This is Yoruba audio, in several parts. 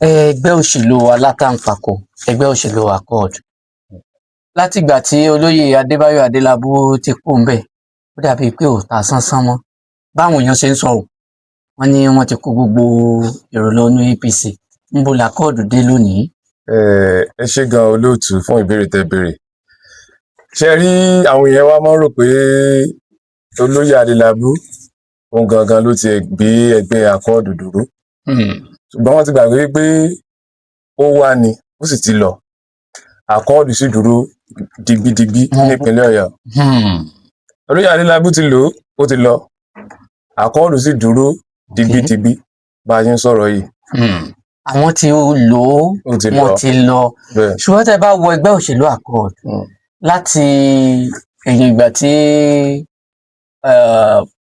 Ẹgbẹ́ òṣèlú Alátaǹpàkò, ẹgbẹ́ òṣèlú Accord, látìgbà tí olóyè Adébáyọ̀ Adélábù ti kú ńbẹ̀, ó dàbíi pé ò ta sánsán mọ́. Báwọn èèyàn ṣe ń sọ wọ́n ní wọ́n ti kó gbogbo èrò lọ inú APC. Níbo l'Accord dé lónìí? Ẹ ṣé gan olóòtú fún ìbéèrè tẹ́ béèrè. Ṣé rí àwọn èèyàn wa máa ń rò pé olóyè Adélábù òun gangan ló ti gbé ẹgbẹ́ Accord dúró, ṣùgbọ́n wọ́n ti gbàgbé pé ó wá ni ó sì ti lọ. Accord sì dúró digbidigbi nípínlẹ̀ Ọ̀yọ́. Olóyè Adélábù ti lò ó ti lọ, Accord sì dúró digbidigbi bá a ṣe ń sọ̀rọ̀ yìí. Àwọn tí ó lò ó wọ́n ti lọ, ṣùgbọ́n tẹ́ bá wo ẹgbẹ́ òṣèlú Accord láti ẹ̀yìn ìgbà tí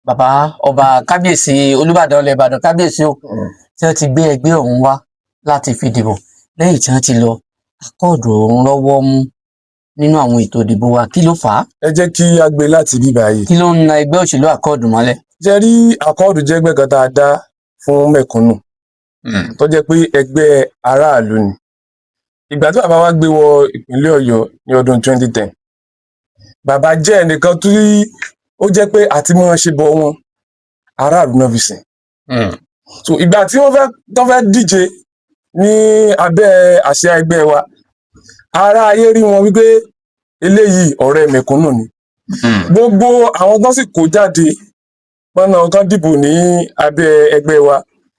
bàbá ọba kábíyèsí Olúbàdàn ilẹ̀ Ìbàdàn kábíyèsí tí wọ́n ti gbé ẹgbẹ́ ọ̀hún wá láti fi dìbò, lẹ́yìn tí wọ́n ti lọ, Accord ọ̀hún lọ́wọ́ mú nínú àwọn ètò ìdìbò wa. Kí ló fà á? Ẹ jẹ́ kí a gbé láti bí báyìí. Kí ló ń na ẹgbẹ́ òṣèlú Accord mọ́lẹ̀? Ṣé rí Accord jẹ́ ẹgbẹ́ kan tá a dá fún mẹ̀kúnnù tó jẹ́ pé ẹgbẹ́ aráàlú ni. Ìgbà tí bàbá wa gbé wọ ìpínlẹ̀ Ọ̀yọ́ ní ọdún 2010, bàbá jẹ́ ẹnìkan tí ó jẹ́ pé àti mọ́ ṣe bọ wọn aráàlú náà fi sìn. So ìgbà tí wọ́n fẹ́ díje ní abẹ́ àsíá ẹgbẹ́ wa, ará ayé rí wọn wípé eléyìí ọ̀rẹ́ mẹ̀kúnnù ni. Gbogbo àwọn tó sì kó jáde pọ́nà kan dìbò ní abẹ́ ẹgbẹ́ wa,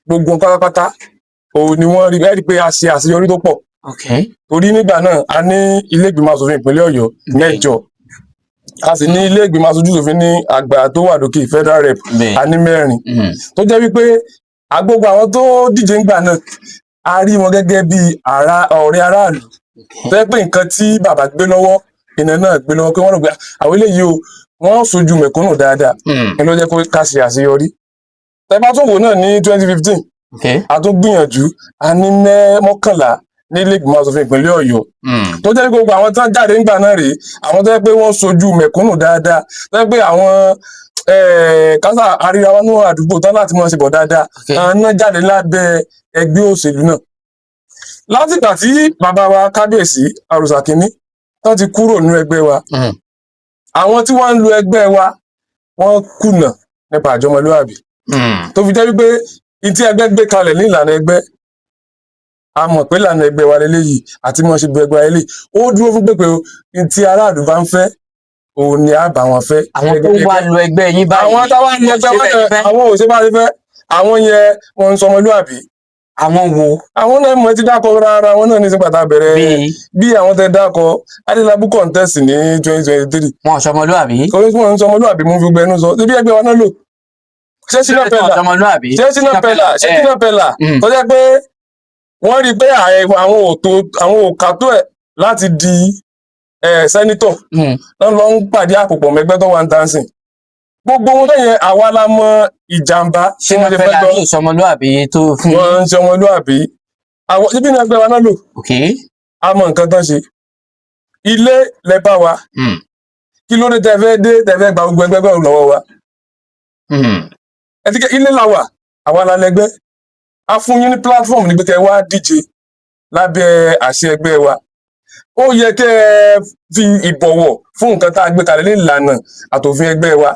gbogbo pátápátá òun ni wọ́n rí pé a ṣe àṣeyọrí tó pọ̀. Torí nígbà náà a ní ilé ìgbìmọ̀ aṣòfin ìpínlẹ̀ Ọ̀yọ́ 9, a sì ní ilé ìgbìmọ̀ aṣojú-ṣòfin ní àgbà tó wà lókè Federal Rep a ní 4, tó jẹ́ wípé gbogbo àwọn tó díje ńgbà náà a rí wọn gẹ́gẹ́ bí ọ̀rẹ́ aráàlú, tó jẹ́ pé nǹkan tí bàbá gbé lọ́wọ́ iná náà gbé lọ́wọ́, pé wọ́n rò pé àwọn eléyìí o wọ́n sojú mẹ̀kúnnù dáadáa, ni ló jẹ́ ká ṣe àṣeyọrí. Tẹ́ bá tún wò náà ní 2015, a tún gbìyànjú, a ní 11 ní ilé ìgbìmọ̀ aṣòfin ìpínlẹ̀ Ọ̀yọ́, tó jẹ́ gbogbo àwọn tán jáde nígbà náà rèé, àwọn tó jẹ́ pé wọ́n sojú mẹ̀kúnnù dáadáa, tó jẹ́ pé àwọn kásà àríra wọn ní àdúgbò tán láti mọ̀ ṣe bọ̀ dáadáa, àwọn náà jáde lábẹ́ ẹgbẹ́ òṣèlú náà. Látìgbà tí bàbá wa kábíyèsí Àròsà Kínní tán ti kúrò nínú ẹgbẹ́ wa, àwọn tí wọ́n ń lo ẹgbẹ́ wa wọ́n kùnà nípa àjọmọlúwàbí, tó fi jẹ́ wípé ìtí ẹgbẹ́ gbé kalẹ̀ ní ìlànà ẹgbẹ́, a mọ̀ pé ìlànà ẹgbẹ́ wa lélẹ́yìí àti mọ̀ ṣe ẹgbẹ́ wa lélẹ́yìí, ó dúró fún pé ìtí aráàlú bá ń fẹ́ òun ni a bá wọn fẹ́. Àwọn tó wá lo ẹgbẹ́ yín báyìí, àwọn táwa ní ẹgbẹ́ wọn àwọn ò ṣe bá ṣe fẹ́, àwọn yẹn wọn ń sọmọlúwàbí. Àwọn wo? Àwọn náà mọ̀ ti dákọ̀ rárá, àwọn náà ní sí pàtàkì bẹ̀rẹ̀ bí àwọn tẹ dákọ̀ Adélábù contest ní 2023. Wọn sọmọlúwàbí? Orí tí wọ́n ń sọmọlúwàbí mú fi gbẹnu sọ, ibi ẹgbẹ́ wa náà lò. Ṣé Ṣínà Pẹ́lá tó jẹ́ pé wọ́n rí pé àwọn òkà tó ẹ̀ láti di sẹ́nítọ̀ náà lọ ń pàdé àpòpọ̀ mẹ́gbẹ́ tó wà ń dancing. Gbogbo wọn tó yẹn àwa la mọ ìjàmbá tí wọ́n ṣe fẹ́ lọ. Ṣínà Pẹ́lá sọmọlúwàbí tó fún wọn ń sọmọlúwàbí. Àwọn ibi ní ẹgbẹ́ wa náà lò. A mọ nǹkan tán ṣe. Ilé lẹ bá wa. Kí ló dé tẹ́fẹ́ gba gbogbo ẹgbẹ́ lọ́wọ́ wa? Ẹ̀tíkẹ́ ilé la wà, àwa la lẹgbẹ́. A fún yín ní platform ní pé kẹ́ wá díje lábẹ́ àṣẹ ẹgbẹ́ wa. Ó yẹ kẹ́ ẹ fi ìbọ̀wọ̀ fún nǹkan tá a gbé kalẹ̀ ní ìlànà àtòfin ẹgbẹ́ wa.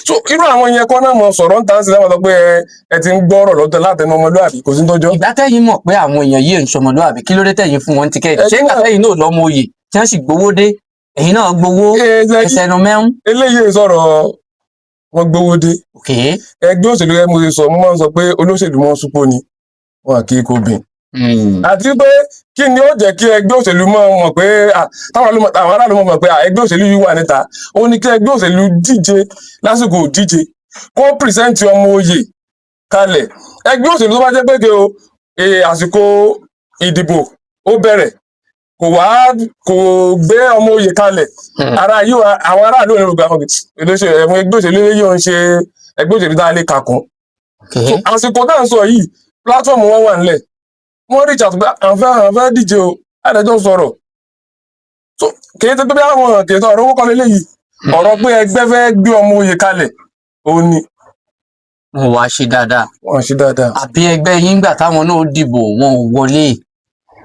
So irú àwọn yẹn kọ́ náà mọ̀ sọ̀rọ̀ ń tàn sí láwọn sọ pé ẹ ti ń gbọ́rọ̀ lọ́tọ̀ látẹnu ọmọlúwàbí, kò sí tọ́jọ́. Ìgbà tẹ́yìn mọ̀ pé àwọn èèyàn yìí ń sọmọlúwàbí, kí ló dé tẹ́yìn fún wọn tíkẹ́ẹ̀tì? Ṣé ìgbà tẹ́yìn náà lọ́mọ oyè tí wọ́n sì gbowó dé, ẹ̀yin náà gbowó ẹsẹ̀ ẹnu mẹ́rún? Eléyìí sọ̀rọ̀ wọn gbowó dé. Ẹgbẹ́ òṣèlú ẹ mo ṣe sọ, mo máa ń sọ pé olóṣèlú wọn súpó ni wọn kì í kó bìn. Àti pé kí ni ó jẹ́ kí ẹgbẹ́ òṣèlú mọ̀ pé táwọn aráàlú mọ̀ pé ẹgbẹ́ òṣèlú yìí wà níta, ó ní kí ẹgbẹ́ òṣèlú díje lásìkò díje kó pìrìsẹ́ǹtì ọmọ oyè kalẹ̀. Ẹgbẹ́ òṣèlú tó bá jẹ́ pé àsìkò ìdìbò ó bẹ̀rẹ̀ kò gbé ọmọ oyè kalẹ̀, àwọn aráàlú ò ní rògbà ẹgbẹ́ òṣèlú yóò ń ṣe ẹgbẹ́ òṣèlú tá a lè kàkún. Àsìkò tá à ń sọ yìí platform wọn wà nílẹ̀, wọ́n rí ìjàtọ̀ pé àwọn fẹ́ díje o, àìdájọ́ sọ̀rọ̀. Kìí tó bí àwọn kìí tó ọ̀rọ̀ owó kan lélẹ́yìí, ọ̀rọ̀ pé ẹgbẹ́ fẹ́ gbé ọmọ oyè kalẹ̀ òun ni. wọn ò wá ṣe dáadáa wọn ṣe dáadáa. àbí ẹgbẹ́ yín gbà táwọn náà dìbò wọn ò wọlé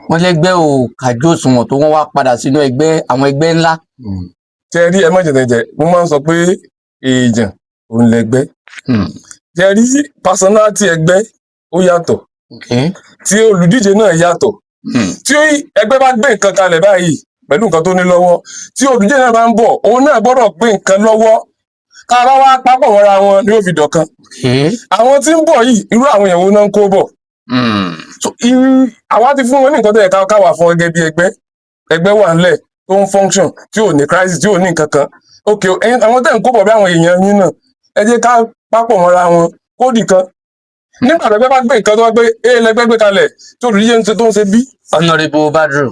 wọn lẹ́gbẹ́ ò kájú òṣùwọ̀n tó wọ́n wá padà sínú àwọn ẹgbẹ́ ńlá. ṣe rí ẹ má jẹ̀tẹ̀jẹ̀ mo máa ń sọ pé èèyàn òun lẹgbẹ́. ṣe rí personality ẹgbẹ́ ó yàtọ̀ tí olùdíje náà yàtọ̀. tí ẹgbẹ́ bá gbé nǹkan kalẹ̀ báyìí pẹ̀lú nǹkan tó ní lọ́wọ́ tí olùdíje náà bá ń bọ̀ òun náà gbọ́dọ̀ gbé nǹkan lọ́wọ́ ká bá wá papọ̀ mọ́ra wọn ni ó fi dọ̀kan. àwọn tí ń bọ̀ yìí irú àwọn èèyàn wo náà ń kó bọ̀. àwa ti fún wọn ní nǹkan tó yẹ káwà fún gẹ́gẹ́ bí ẹgbẹ́ wà ńlẹ̀ tó ń function tí ò ní crisis tí ò ní nǹkan kan. ok àwọn tẹ̀ ń kó bọ̀ bí àwọn èèyàn yín náà ẹ jẹ́ ká papọ̀ mọ́ra wọn kódì kan. nígbà tó bá gbé nǹkan tó wá pé lẹgbẹ́ gbé kalẹ̀ tó olùdíje tó ń ṣe bí. Honorable Badru,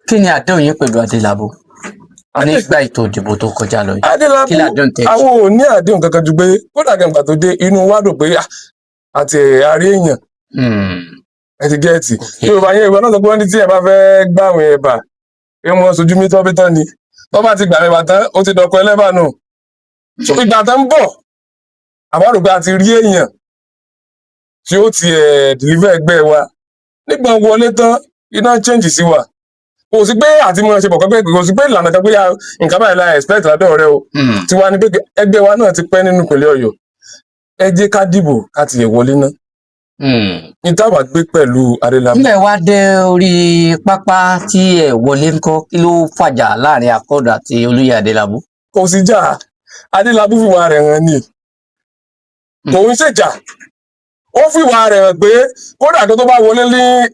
kí ni àdéhùn yín pẹ̀lú Adélabú nígbà ètò ìdìbò tó kọjá lọ yìí? Adélabú àwọn ò ní àdéhùn kankan ju pé kódà gàǹgbà tó dé inú wa dùn pé àti àárí èèyàn ẹ ti gẹ́ẹ̀tì yorùbá yẹn ìwọ náà sọ pé wọ́n ní tí ẹ bá fẹ́ gbàwìn ẹ̀bà pé wọ́n sojú mi tán bí tán ni wọ́n bá ti gbàwìn ẹ̀bà tán ó ti dọ̀kọ ẹlẹ́bà nù. ìgbà tán ń bọ̀ àbárò pé a ti rí èèyàn tí ó ti deliver ẹgbẹ́ wa nígbà wọlé tán iná change sí wa kò sí pé àti mo ṣe bọ̀ pé kò sí pé ìlànà kan pé nǹkan báyìí la expect lọ́dọ̀ rẹ o ti wá ní pé ẹgbẹ́ wa náà ti pẹ́ nínú ìpínlẹ̀ Ọ̀yọ́ ẹ jẹ́ ká dìbò ká ti yẹ wọlé ná. ní táwa gbé pẹ̀lú Adélabú. nígbà wá dé orí pápá tí ẹ wọlé ńkọ́ kí ló fàjà láàrin Accord àti olóyè Adélabú? kò sí jà Adélabú fìwà rẹ̀ hàn ni kò ń ṣèjà ó fìwà rẹ̀ hàn pé kódà tó bá wọlé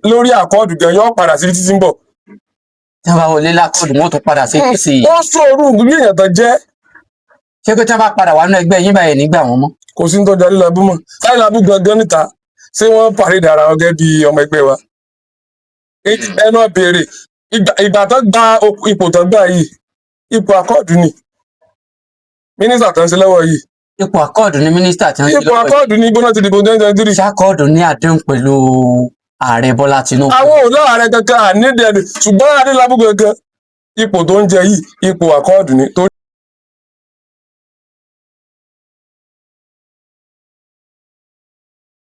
lórí Accord gan yóò padà sí títí ń bọ̀. tí wọ́n bá wọlé l'Accord wọn tún padà sí APC. wọ́n sọ̀rọ̀ bí èèyàn tán jẹ́. ṣé pé tí wọ́n bá padà wà nínú ẹgbẹ́ yín báyìí nígbà wọn mọ́? kò sí ní tọ́jú Adélabú mọ́ Adélabú gangan níta ṣé wọ́n pàrédé ara wọn gẹ́gẹ́ bí ọmọ ẹgbẹ́ wa. ẹnu béèrè ìgbà tó gba ipò tó gbà yìí ipò Accord ni mínísítà tó ń ṣe lọ́wọ́ yìí. ipò Accord ni mínísítà tí wọ́n ń ṣe lọ́wọ́ yìí. ipò Accord ni gbóná ti dìbò 2023. ṣé Accord ní àdéhùn pẹ̀lú ààrẹ Bọ́lá Tinubu? àwọn ò lọ ààrẹ kankan ànídẹ̀ẹ́dẹ̀ ṣùgbọ́n Adélabú gangan ipò tó ń jẹ yìí ipò Accord ni.